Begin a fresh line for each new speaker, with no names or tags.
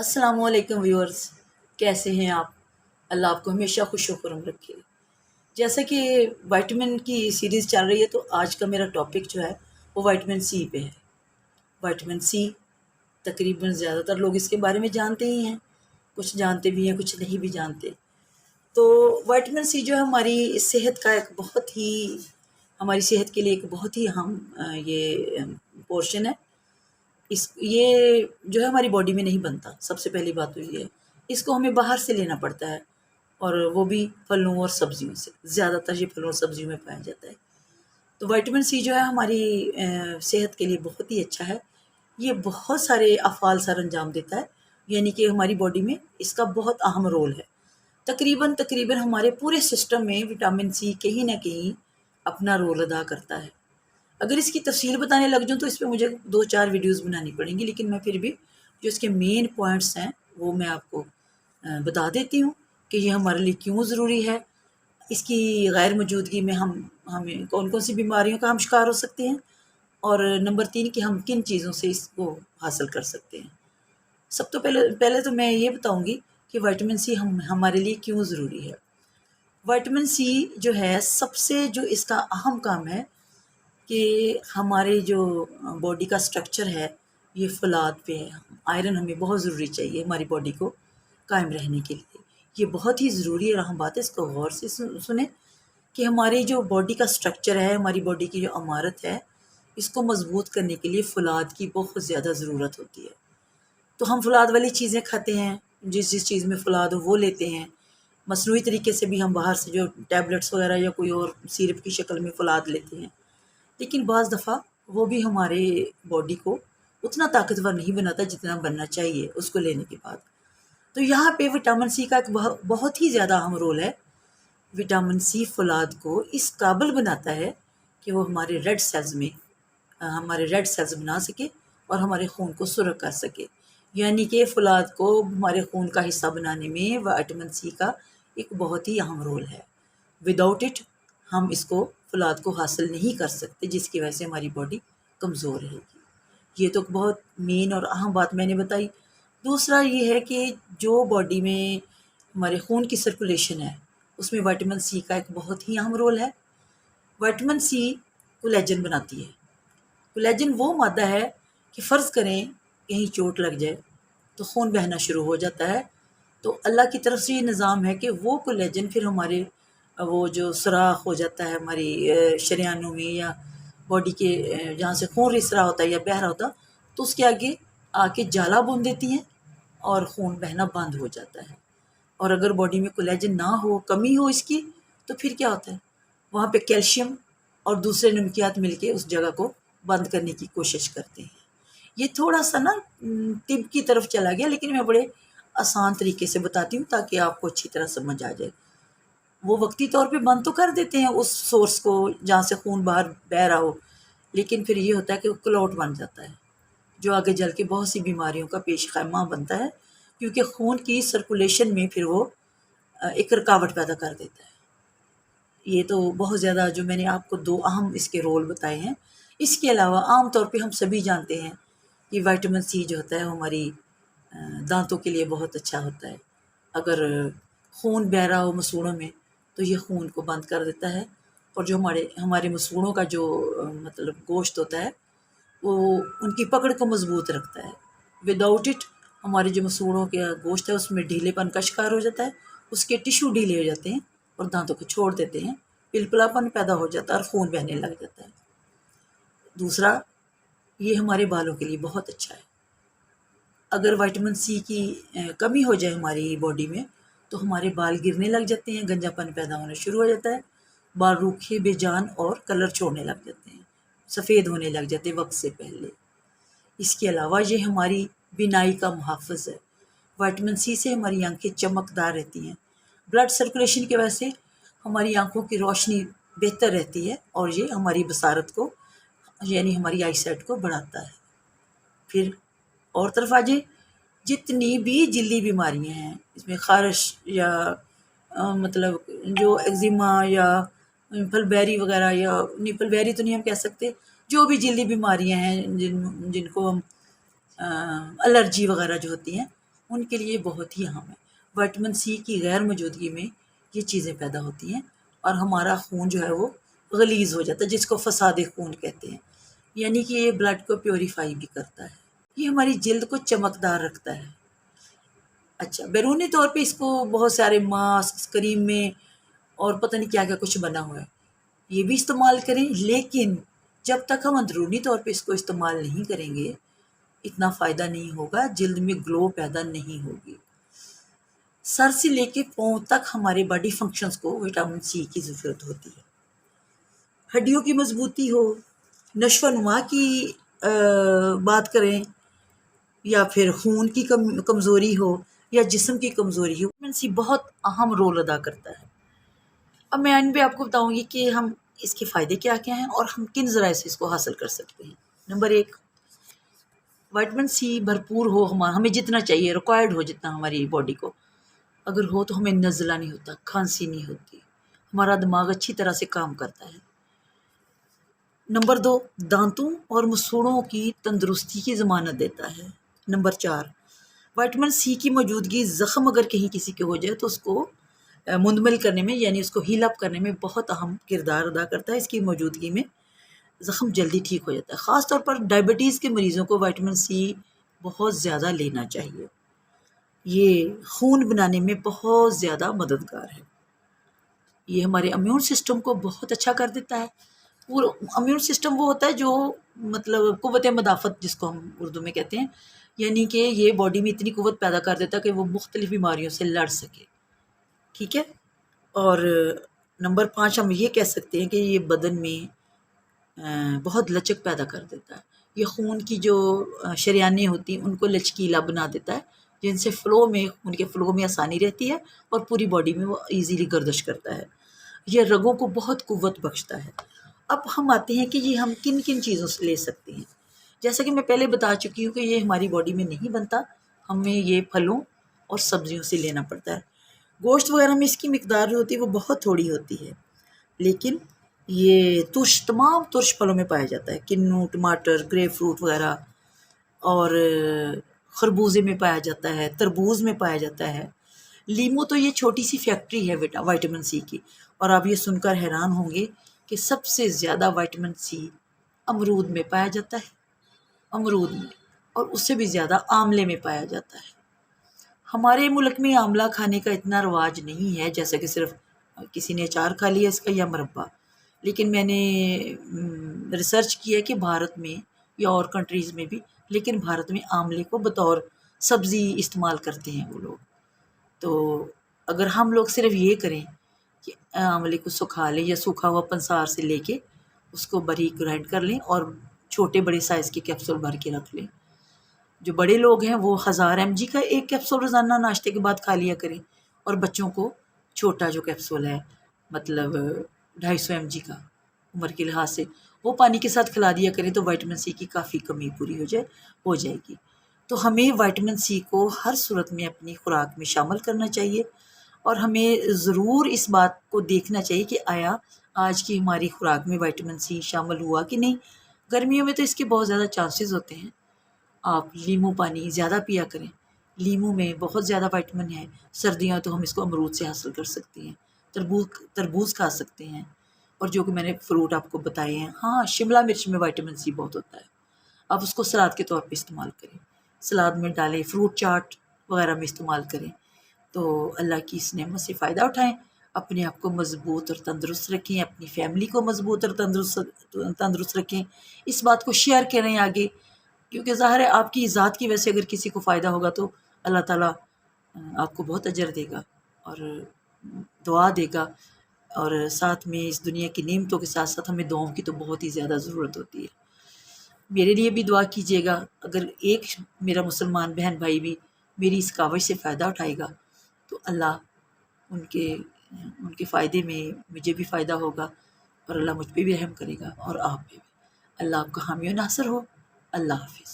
السلام علیکم ویورز، کیسے ہیں آپ؟ اللہ آپ کو ہمیشہ خوش و خرم رکھے۔ جیسا کہ وائٹامن کی سیریز چل رہی ہے تو آج کا میرا ٹاپک جو ہے وہ وائٹامن سی پہ ہے۔ وائٹامن سی تقریباً زیادہ تر لوگ اس کے بارے میں جانتے ہی ہیں، کچھ جانتے بھی ہیں کچھ نہیں بھی جانتے۔ تو وائٹامن سی جو ہے ہماری صحت کا ایک بہت ہی ہماری صحت کے لیے ایک بہت ہی اہم یہ پورشن ہے۔ یہ جو ہے ہماری باڈی میں نہیں بنتا، سب سے پہلی بات تو یہ ہے، اس کو ہمیں باہر سے لینا پڑتا ہے، اور وہ بھی پھلوں اور سبزیوں سے۔ زیادہ تر یہ پھلوں اور سبزیوں میں پایا جاتا ہے۔ تو وائٹامن سی جو ہے ہماری صحت کے لیے بہت ہی اچھا ہے۔ یہ بہت سارے افعال سر انجام دیتا ہے، یعنی کہ ہماری باڈی میں اس کا بہت اہم رول ہے۔ تقریباً ہمارے پورے سسٹم میں وٹامن سی کہیں نہ کہیں اپنا رول ادا کرتا ہے۔ اگر اس کی تفصیل بتانے لگ جاؤں تو اس پہ مجھے 2-4 ویڈیوز بنانی پڑیں گی، لیکن میں پھر بھی جو اس کے مین پوائنٹس ہیں وہ میں آپ کو بتا دیتی ہوں کہ یہ ہمارے لیے کیوں ضروری ہے۔ اس کی غیر موجودگی میں ہمیں کون کون سی بیماریوں کا ہم شکار ہو سکتے ہیں، اور نمبر 3 کہ ہم کن چیزوں سے اس کو حاصل کر سکتے ہیں۔ سب تو پہلے تو میں یہ بتاؤں گی کہ وائٹامن سی ہمارے لیے کیوں ضروری ہے۔ وائٹامن سی جو ہے سب سے جو اس کا اہم کام ہے کہ ہمارے جو باڈی کا سٹرکچر ہے یہ فولاد پہ ہے۔ آئرن ہمیں بہت ضروری چاہیے ہماری باڈی کو قائم رہنے کے لیے، یہ بہت ہی ضروری ہے۔ اہم بات ہے، اس کو غور سے سنیں کہ ہماری جو باڈی کا سٹرکچر ہے، ہماری باڈی کی جو عمارت ہے، اس کو مضبوط کرنے کے لیے فولاد کی بہت زیادہ ضرورت ہوتی ہے۔ تو ہم فولاد والی چیزیں کھاتے ہیں، جس چیز میں فولاد ہو وہ لیتے ہیں۔ مصنوعی طریقے سے بھی ہم باہر سے جو ٹیبلٹس وغیرہ یا کوئی اور سیرپ کی شکل میں فولاد لیتے ہیں، لیکن بعض دفعہ وہ بھی ہمارے باڈی کو اتنا طاقتور نہیں بناتا جتنا بننا چاہیے اس کو لینے کے بعد۔ تو یہاں پہ وٹامن سی کا ایک بہت ہی زیادہ اہم رول ہے۔ وٹامن سی فولاد کو اس قابل بناتا ہے کہ وہ ہمارے ریڈ سیلز بنا سکے اور ہمارے خون کو سرخ کر سکے، یعنی کہ فولاد کو ہمارے خون کا حصہ بنانے میں وٹامن سی کا ایک بہت ہی اہم رول ہے۔ وداؤٹ اٹ ہم اس کو فولاد کو حاصل نہیں کر سکتے، جس کی وجہ سے ہماری باڈی کمزور رہے گی۔ یہ تو بہت مین اور اہم بات میں نے بتائی۔ دوسرا یہ ہے کہ جو باڈی میں ہمارے خون کی سرکولیشن ہے اس میں وائٹامن سی کا ایک بہت ہی اہم رول ہے۔ وائٹامن سی کولیجن بناتی ہے۔ کولیجن وہ مادہ ہے کہ فرض کریں کہیں چوٹ لگ جائے تو خون بہنا شروع ہو جاتا ہے، تو اللہ کی طرف سے یہ نظام ہے کہ وہ کولیجن پھر ہمارے وہ جو سوراخ ہو جاتا ہے ہماری شریانوں میں یا باڈی کے جہاں سے خون رس رہا ہوتا ہے یا بہہ رہا ہوتا، تو اس کے آگے آ کے جالا بون دیتی ہیں اور خون بہنا بند ہو جاتا ہے۔ اور اگر باڈی میں کولیجن نہ ہو، کمی ہو اس کی، تو پھر کیا ہوتا ہے، وہاں پہ کیلشیم اور دوسرے نمکیات مل کے اس جگہ کو بند کرنے کی کوشش کرتے ہیں۔ یہ تھوڑا سا نا طب کی طرف چلا گیا، لیکن میں بڑے آسان طریقے سے بتاتی ہوں تاکہ آپ کو اچھی طرح سمجھ آ جائے۔ وہ وقتی طور پہ بند تو کر دیتے ہیں اس سورس کو جہاں سے خون باہر بہہ رہا ہو، لیکن پھر یہ ہوتا ہے کہ وہ کلوٹ بن جاتا ہے جو آگے جل کے بہت سی بیماریوں کا پیش خیمہ بنتا ہے، کیونکہ خون کی سرکولیشن میں پھر وہ ایک رکاوٹ پیدا کر دیتا ہے۔ یہ تو بہت زیادہ جو میں نے آپ کو 2 اہم اس کے رول بتائے ہیں۔ اس کے علاوہ عام طور پہ ہم سبھی جانتے ہیں کہ وائٹامن سی جو ہوتا ہے ہماری دانتوں کے لیے بہت اچھا ہوتا ہے۔ اگر خون بہہ رہا ہو مسوڑوں میں تو یہ خون کو بند کر دیتا ہے، اور جو ہمارے مسوڑوں کا جو مطلب گوشت ہوتا ہے وہ ان کی پکڑ کو مضبوط رکھتا ہے۔ وداؤٹ اٹ ہمارے جو مسوڑوں کا گوشت ہے اس میں ڈھیلے پن کا شکار ہو جاتا ہے، اس کے ٹیشو ڈھیلے ہو جاتے ہیں اور دانتوں کو چھوڑ دیتے ہیں، پلپلا پن پیدا ہو جاتا ہے اور خون بہنے لگ جاتا ہے۔ دوسرا، یہ ہمارے بالوں کے لیے بہت اچھا ہے۔ اگر وائٹامن سی کی کمی ہو جائے ہماری باڈی میں تو ہمارے بال گرنے لگ جاتے ہیں، گنجا پن پیدا ہونا شروع ہو جاتا ہے، بال روکھے بے جان اور کلر چھوڑنے لگ جاتے ہیں، سفید ہونے لگ جاتے ہیں وقت سے پہلے۔ اس کے علاوہ یہ ہماری بینائی کا محافظ ہے۔ وائٹامن سی سے ہماری آنکھیں چمکدار رہتی ہیں۔ بلڈ سرکولیشن کی وجہ سے ہماری آنکھوں کی روشنی بہتر رہتی ہے، اور یہ ہماری بصارت کو یعنی ہماری آئی سائٹ کو بڑھاتا ہے۔ پھر اور طرف آ جائیں، جتنی بھی جلدی بیماریاں ہیں اس میں خارش یا مطلب جو ایگزیما یا پھل بیری وغیرہ، یا نیپل بیری تو نہیں ہم کہہ سکتے، جو بھی جلدی بیماریاں ہیں جن کو ہم الرجی وغیرہ جو ہوتی ہیں ان کے لیے بہت ہی اہم ہے۔ وٹامن سی کی غیر موجودگی میں یہ چیزیں پیدا ہوتی ہیں اور ہمارا خون جو ہے وہ غلیظ ہو جاتا ہے، جس کو فساد خون کہتے ہیں، یعنی کہ یہ بلڈ کو پیوریفائی بھی کرتا ہے، یہ ہماری جلد کو چمکدار رکھتا ہے۔ اچھا، بیرونی طور پہ اس کو بہت سارے ماسک، کریم میں اور پتہ نہیں کیا کیا کچھ بنا ہوا ہے، یہ بھی استعمال کریں، لیکن جب تک ہم اندرونی طور پہ اس کو استعمال نہیں کریں گے اتنا فائدہ نہیں ہوگا، جلد میں گلو پیدا نہیں ہوگی۔ سر سے لے کے پاؤں تک ہمارے باڈی فنکشنز کو وٹامن سی کی ضرورت ہوتی ہے۔ ہڈیوں کی مضبوطی ہو، نشو و نما کی بات کریں، یا پھر خون کی کمزوری ہو یا جسم کی کمزوری ہو، وٹامن سی بہت اہم رول ادا کرتا ہے۔ اب میں ان پہ آپ کو بتاؤں گی کہ ہم اس کے فائدے کیا کیا ہیں اور ہم کن ذرائع سے اس کو حاصل کر سکتے ہیں۔ نمبر 1، وٹامن سی بھرپور ہو، ہمیں جتنا چاہیے، ریکوائرڈ ہو جتنا ہماری باڈی کو، اگر ہو تو ہمیں نزلہ نہیں ہوتا، کھانسی نہیں ہوتی، ہمارا دماغ اچھی طرح سے کام کرتا ہے۔ نمبر 2، دانتوں اور مسوڑوں کی تندرستی کی ضمانت دیتا ہے۔ نمبر 4، وٹامن سی کی موجودگی زخم اگر کہیں کسی کے ہو جائے تو اس کو مندمل کرنے میں، یعنی اس کو ہیل اپ کرنے میں بہت اہم کردار ادا کرتا ہے۔ اس کی موجودگی میں زخم جلدی ٹھیک ہو جاتا ہے۔ خاص طور پر ڈائبٹیز کے مریضوں کو وٹامن سی بہت زیادہ لینا چاہیے، یہ خون بنانے میں بہت زیادہ مددگار ہے۔ یہ ہمارے امیون سسٹم کو بہت اچھا کر دیتا ہے۔ پورا امیون سسٹم وہ ہوتا ہے جو مطلب قوت مدافعت جس کو ہم اردو میں کہتے ہیں، یعنی کہ یہ باڈی میں اتنی قوت پیدا کر دیتا ہے کہ وہ مختلف بیماریوں سے لڑ سکے، ٹھیک ہے۔ اور نمبر 5، ہم یہ کہہ سکتے ہیں کہ یہ بدن میں بہت لچک پیدا کر دیتا ہے۔ یہ خون کی جو شریانیں ہوتی ہیں ان کو لچکیلا بنا دیتا ہے، جن سے ان کے فلو میں آسانی رہتی ہے اور پوری باڈی میں وہ ایزیلی گردش کرتا ہے۔ یہ رگوں کو بہت قوت بخشتا ہے۔ اب ہم آتے ہیں کہ یہ ہم کن کن چیزوں سے لے سکتے ہیں۔ جیسا کہ میں پہلے بتا چکی ہوں کہ یہ ہماری باڈی میں نہیں بنتا، ہمیں یہ پھلوں اور سبزیوں سے لینا پڑتا ہے۔ گوشت وغیرہ میں اس کی مقدار جو ہوتی ہے وہ بہت تھوڑی ہوتی ہے، لیکن یہ تمام ترش پھلوں میں پایا جاتا ہے، کنو، ٹماٹر، گریپ فروٹ وغیرہ، اور خربوزے میں پایا جاتا ہے، تربوز میں پایا جاتا ہے۔ لیمو تو یہ چھوٹی سی فیکٹری ہے وٹامن سی کی، اور آپ یہ سن کر حیران ہوں گے کہ سب سے زیادہ وٹامن سی امرود میں پایا جاتا ہے، امرود میں، اور اس سے بھی زیادہ آملے میں پایا جاتا ہے۔ ہمارے ملک میں آملہ کھانے کا اتنا رواج نہیں ہے، جیسا کہ صرف کسی نے اچار کھا لیا اس کا یا مربع، لیکن میں نے ریسرچ کیا کہ بھارت میں یا اور کنٹریز میں بھی، لیکن بھارت میں آملے کو بطور سبزی استعمال کرتے ہیں وہ لوگ۔ تو اگر ہم لوگ صرف یہ کریں کہ آملے کو سکھا لیں یا سوکھا ہوا پنسار سے لے کے اس کو باریک گرائنڈ کر لیں اور چھوٹے بڑے سائز کے کیپسول بھر کے رکھ لیں۔ جو بڑے لوگ ہیں وہ 1000 mg کا ایک کیپسول روزانہ ناشتے کے بعد کھا لیا کریں، اور بچوں کو چھوٹا جو کیپسول ہے، مطلب 250 mg کا عمر کے لحاظ سے، وہ پانی کے ساتھ کھلا دیا کریں تو وٹامن سی کی کافی کمی پوری ہو جائے گی۔ تو ہمیں وٹامن سی کو ہر صورت میں اپنی خوراک میں شامل کرنا چاہیے، اور ہمیں ضرور اس بات کو دیکھنا چاہیے کہ آیا آج کی ہماری خوراک میں وٹامن سی شامل ہوا کہ نہیں۔ گرمیوں میں تو اس کے بہت زیادہ چانسز ہوتے ہیں، آپ لیمو پانی زیادہ پیا کریں، لیمو میں بہت زیادہ وٹامن ہے۔ سردیاں تو ہم اس کو امرود سے حاصل کر سکتے ہیں، تربوز کھا سکتے ہیں، اور جو کہ میں نے فروٹ آپ کو بتائے ہیں۔ ہاں، شملہ مرچ میں وٹامن سی بہت ہوتا ہے، آپ اس کو سلاد کے طور پہ استعمال کریں، سلاد میں ڈالیں، فروٹ چاٹ وغیرہ میں استعمال کریں، تو اللہ کی اس نعمت سے فائدہ اٹھائیں، اپنے آپ کو مضبوط اور تندرست رکھیں، اپنی فیملی کو مضبوط اور تندرست رکھیں، اس بات کو شیئر کریں آگے، کیونکہ ظاہر ہے آپ کی ذات کی وجہ سے اگر کسی کو فائدہ ہوگا تو اللہ تعالیٰ آپ کو بہت اجر دے گا اور دعا دے گا، اور ساتھ میں اس دنیا کی نعمتوں کے ساتھ ساتھ ہمیں دعاؤں کی تو بہت ہی زیادہ ضرورت ہوتی ہے۔ میرے لیے بھی دعا کیجیے گا، اگر ایک میرا مسلمان بہن بھائی بھی میری اس کاوش سے فائدہ اٹھائے گا تو اللہ ان کے فائدے میں مجھے بھی فائدہ ہوگا، اور اللہ مجھ پہ بھی رحم کرے گا اور آپ پہ بھی۔ اللہ آپ کا حامی و ناصر ہو۔ اللہ حافظ۔